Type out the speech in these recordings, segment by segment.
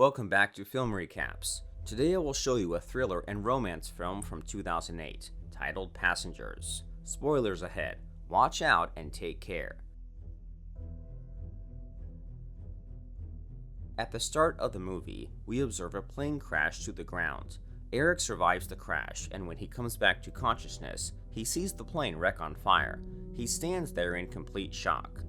Welcome back to Film Recaps. Today I will show you a thriller and romance film from 2008, titled Passengers. Spoilers ahead. Watch out and take care. At the start of the movie, we observe a plane crash to the ground. Eric survives the crash, and when he comes back to consciousness, he sees the plane wreck on fire. He stands there in complete shock.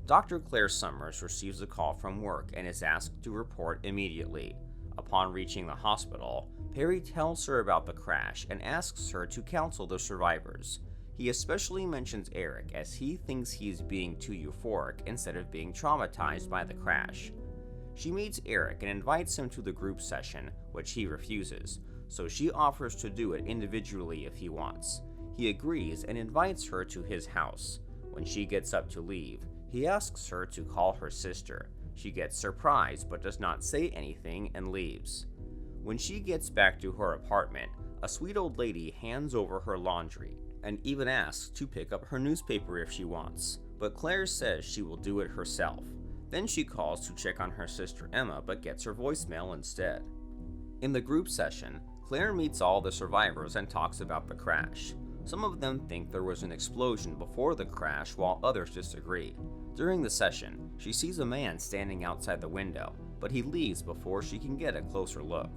Dr. Claire Summers receives a call from work and is asked to report immediately. Upon reaching the hospital, Perry tells her about the crash and asks her to counsel the survivors. He especially mentions Eric as he thinks he is being too euphoric instead of being traumatized by the crash. She meets Eric and invites him to the group session, which he refuses, so she offers to do it individually if he wants. He agrees and invites her to his house. When she gets up to leave, he asks her to call her sister. She gets surprised but does not say anything and leaves. When she gets back to her apartment, a sweet old lady hands over her laundry and even asks to pick up her newspaper if she wants, but Claire says she will do it herself. Then she calls to check on her sister Emma but gets her voicemail instead. In the group session, Claire meets all the survivors and talks about the crash. Some of them think there was an explosion before the crash while others disagree. During the session, she sees a man standing outside the window, but he leaves before she can get a closer look.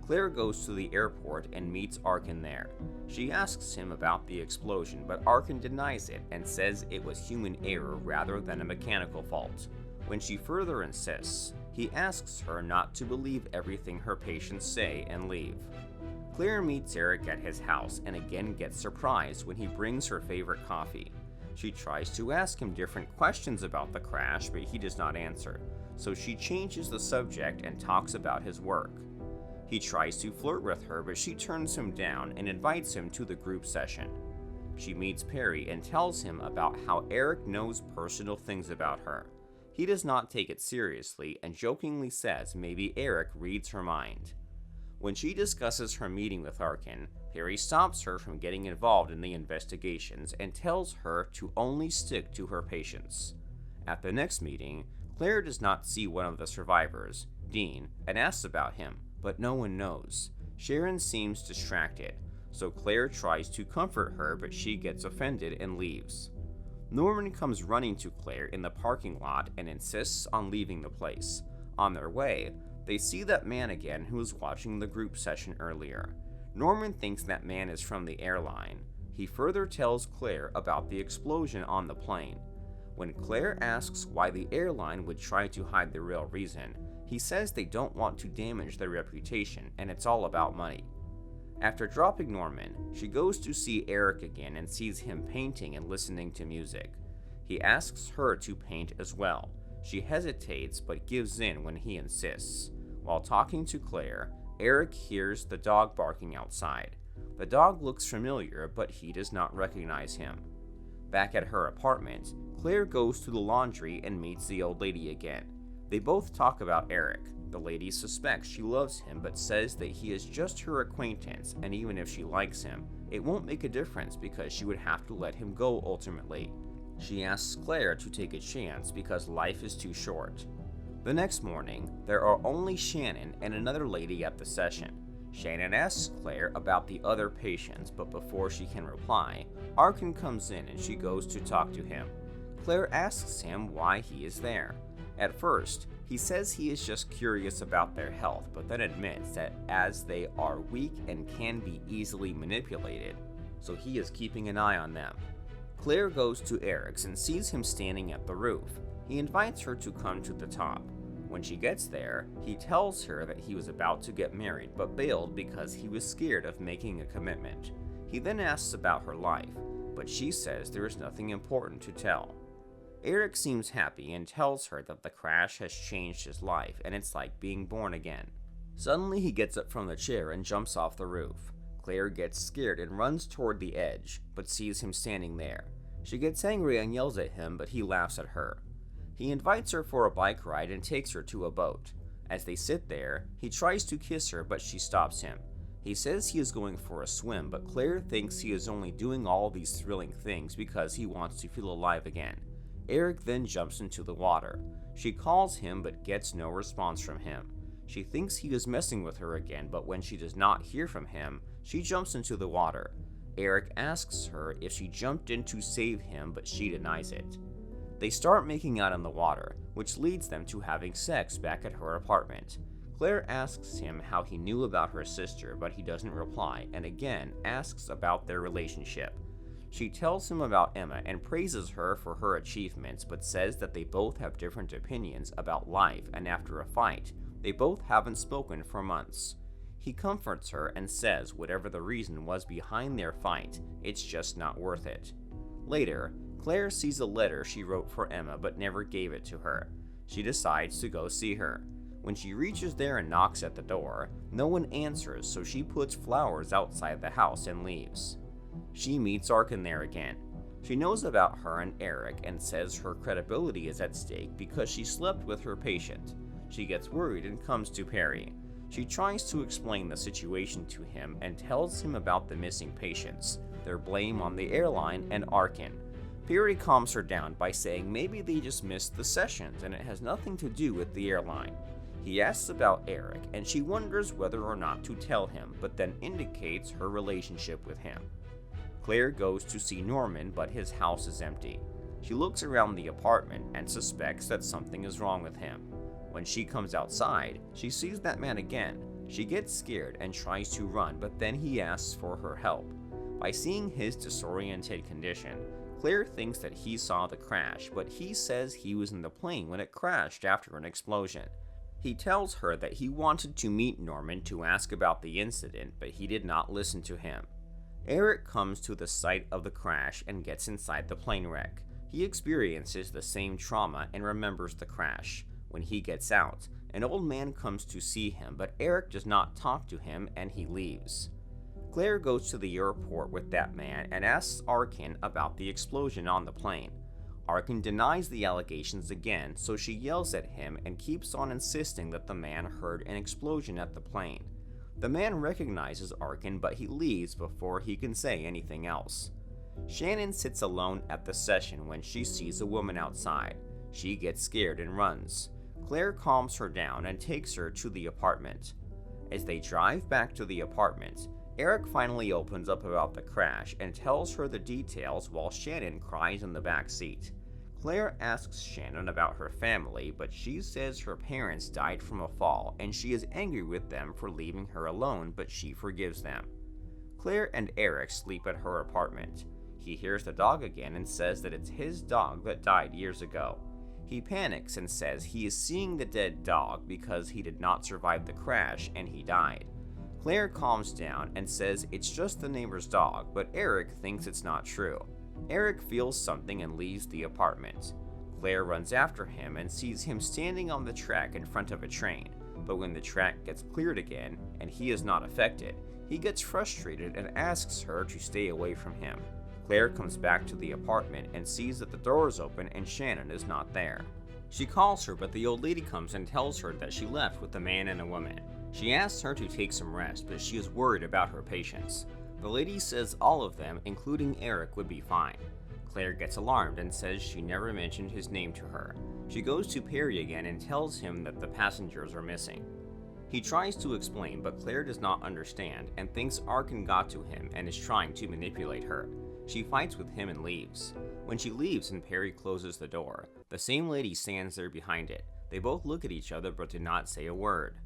Claire goes to the airport and meets Arkin there. She asks him about the explosion, but Arkin denies it and says it was human error rather than a mechanical fault. When she further insists, he asks her not to believe everything her patients say and leave. Claire meets Eric at his house and again gets surprised when he brings her favorite coffee. She tries to ask him different questions about the crash, but he does not answer, so she changes the subject and talks about his work. He tries to flirt with her, but she turns him down and invites him to the group session. She meets Perry and tells him about how Eric knows personal things about her. He does not take it seriously and jokingly says maybe Eric reads her mind. When she discusses her meeting with Arkin, Perry stops her from getting involved in the investigations and tells her to only stick to her patients. At the next meeting, Claire does not see one of the survivors, Dean, and asks about him, but no one knows. Sharon seems distracted, so Claire tries to comfort her, but she gets offended and leaves. Norman comes running to Claire in the parking lot and insists on leaving the place. On their way, they see that man again who was watching the group session earlier. Norman thinks that man is from the airline. He further tells Claire about the explosion on the plane. When Claire asks why the airline would try to hide the real reason, he says they don't want to damage their reputation and it's all about money. After dropping Norman, she goes to see Eric again and sees him painting and listening to music. He asks her to paint as well. She hesitates but gives in when he insists. While talking to Claire, Eric hears the dog barking outside. The dog looks familiar, but he does not recognize him. Back at her apartment, Claire goes to the laundry and meets the old lady again. They both talk about Eric. The lady suspects she loves him but says that he is just her acquaintance, and even if she likes him, it won't make a difference because she would have to let him go ultimately. She asks Claire to take a chance because life is too short. The next morning, there are only Shannon and another lady at the session. Shannon asks Claire about the other patients, but before she can reply, Arkin comes in and she goes to talk to him. Claire asks him why he is there. At first, he says he is just curious about their health, but then admits that as they are weak and can be easily manipulated, so he is keeping an eye on them. Claire goes to Eric's and sees him standing at the roof. He invites her to come to the top. When she gets there, he tells her that he was about to get married but bailed because he was scared of making a commitment. He then asks about her life, but she says there is nothing important to tell. Eric seems happy and tells her that the crash has changed his life and it's like being born again. Suddenly he gets up from the chair and jumps off the roof. Claire gets scared and runs toward the edge, but sees him standing there. She gets angry and yells at him, but he laughs at her. He invites her for a bike ride and takes her to a boat. As they sit there, he tries to kiss her, but she stops him. He says he is going for a swim, but Claire thinks he is only doing all these thrilling things because he wants to feel alive again. Eric then jumps into the water. She calls him but gets no response from him. She thinks he is messing with her again, but when she does not hear from him, she jumps into the water. Eric asks her if she jumped in to save him, but she denies it. They start making out in the water, which leads them to having sex back at her apartment. Claire asks him how he knew about her sister, but he doesn't reply, and again asks about their relationship. She tells him about Emma and praises her for her achievements, but says that they both have different opinions about life, and after a fight, they both haven't spoken for months. He comforts her and says whatever the reason was behind their fight, it's just not worth it. Later, Claire sees a letter she wrote for Emma but never gave it to her. She decides to go see her. When she reaches there and knocks at the door, no one answers, so she puts flowers outside the house and leaves. She meets Arkin there again. She knows about her and Eric and says her credibility is at stake because she slept with her patient. She gets worried and comes to Perry. She tries to explain the situation to him and tells him about the missing patients, their blame on the airline, and Arkin. Perry calms her down by saying maybe they just missed the sessions and it has nothing to do with the airline. He asks about Eric and she wonders whether or not to tell him, but then indicates her relationship with him. Claire goes to see Norman, but his house is empty. She looks around the apartment and suspects that something is wrong with him. When she comes outside, she sees that man again. She gets scared and tries to run, but then he asks for her help. By seeing his disoriented condition, Claire thinks that he saw the crash, but he says he was in the plane when it crashed after an explosion. He tells her that he wanted to meet Norman to ask about the incident, but he did not listen to him. Eric comes to the site of the crash and gets inside the plane wreck. He experiences the same trauma and remembers the crash. When he gets out, an old man comes to see him, but Eric does not talk to him and he leaves. Claire goes to the airport with that man and asks Arkin about the explosion on the plane. Arkin denies the allegations again, so she yells at him and keeps on insisting that the man heard an explosion at the plane. The man recognizes Arkin, but he leaves before he can say anything else. Shannon sits alone at the session when she sees a woman outside. She gets scared and runs. Claire calms her down and takes her to the apartment. As they drive back to the apartment, Eric finally opens up about the crash and tells her the details while Shannon cries in the back seat. Claire asks Shannon about her family, but she says her parents died from a fall and she is angry with them for leaving her alone, but she forgives them. Claire and Eric sleep at her apartment. He hears the dog again and says that it's his dog that died years ago. He panics and says he is seeing the dead dog because he did not survive the crash and he died. Claire calms down and says it's just the neighbor's dog, but Eric thinks it's not true. Eric feels something and leaves the apartment. Claire runs after him and sees him standing on the track in front of a train, but when the track gets cleared again and he is not affected, he gets frustrated and asks her to stay away from him. Claire comes back to the apartment and sees that the door is open and Shannon is not there. She calls her, but the old lady comes and tells her that she left with a man and a woman. She asks her to take some rest, but she is worried about her patients. The lady says all of them, including Eric, would be fine. Claire gets alarmed and says she never mentioned his name to her. She goes to Perry again and tells him that the passengers are missing. He tries to explain, but Claire does not understand and thinks Arkin got to him and is trying to manipulate her. She fights with him and leaves. When she leaves and Perry closes the door, the same lady stands there behind it. They both look at each other but do not say a word.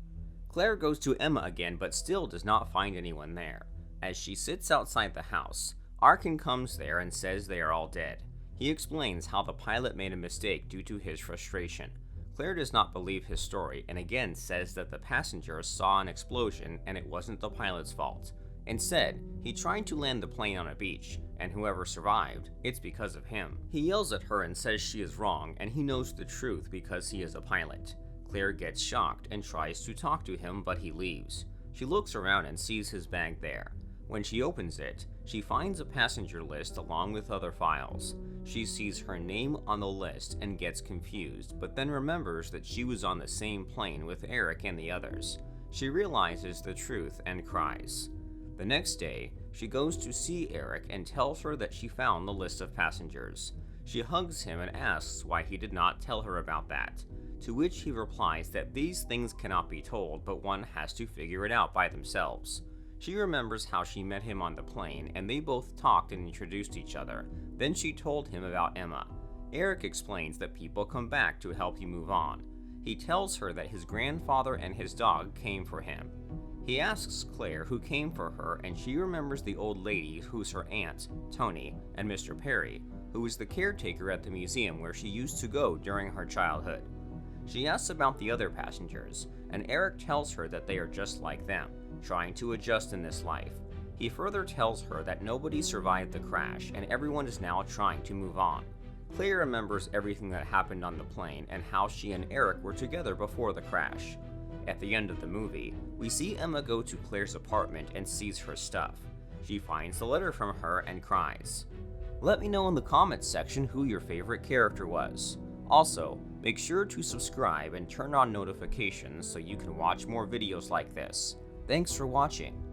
Claire goes to Emma again but still does not find anyone there. As she sits outside the house, Arkin comes there and says they are all dead. He explains how the pilot made a mistake due to his frustration. Claire does not believe his story and again says that the passengers saw an explosion and it wasn't the pilot's fault. Instead, he tried to land the plane on a beach, and whoever survived, it's because of him. He yells at her and says she is wrong, and he knows the truth because he is a pilot. Claire gets shocked and tries to talk to him, but he leaves. She looks around and sees his bag there. When she opens it, she finds a passenger list along with other files. She sees her name on the list and gets confused, but then remembers that she was on the same plane with Eric and the others. She realizes the truth and cries. The next day, she goes to see Eric and tells her that she found the list of passengers. She hugs him and asks why he did not tell her about that. to which he replies that these things cannot be told, but one has to figure it out by themselves. She remembers how she met him on the plane, and they both talked and introduced each other. Then she told him about Emma. Eric explains that people come back to help you move on. He tells her that his grandfather and his dog came for him. He asks Claire who came for her, and she remembers the old lady who's her aunt, Tony, and Mr. Perry, who was the caretaker at the museum where she used to go during her childhood. She asks about the other passengers, and Eric tells her that they are just like them, trying to adjust in this life. He further tells her that nobody survived the crash and everyone is now trying to move on. Claire remembers everything that happened on the plane and how she and Eric were together before the crash. At the end of the movie, we see Emma go to Claire's apartment and sees her stuff. She finds the letter from her and cries. Let me know in the comments section who your favorite character was. Also, make sure to subscribe and turn on notifications so you can watch more videos like this. Thanks for watching.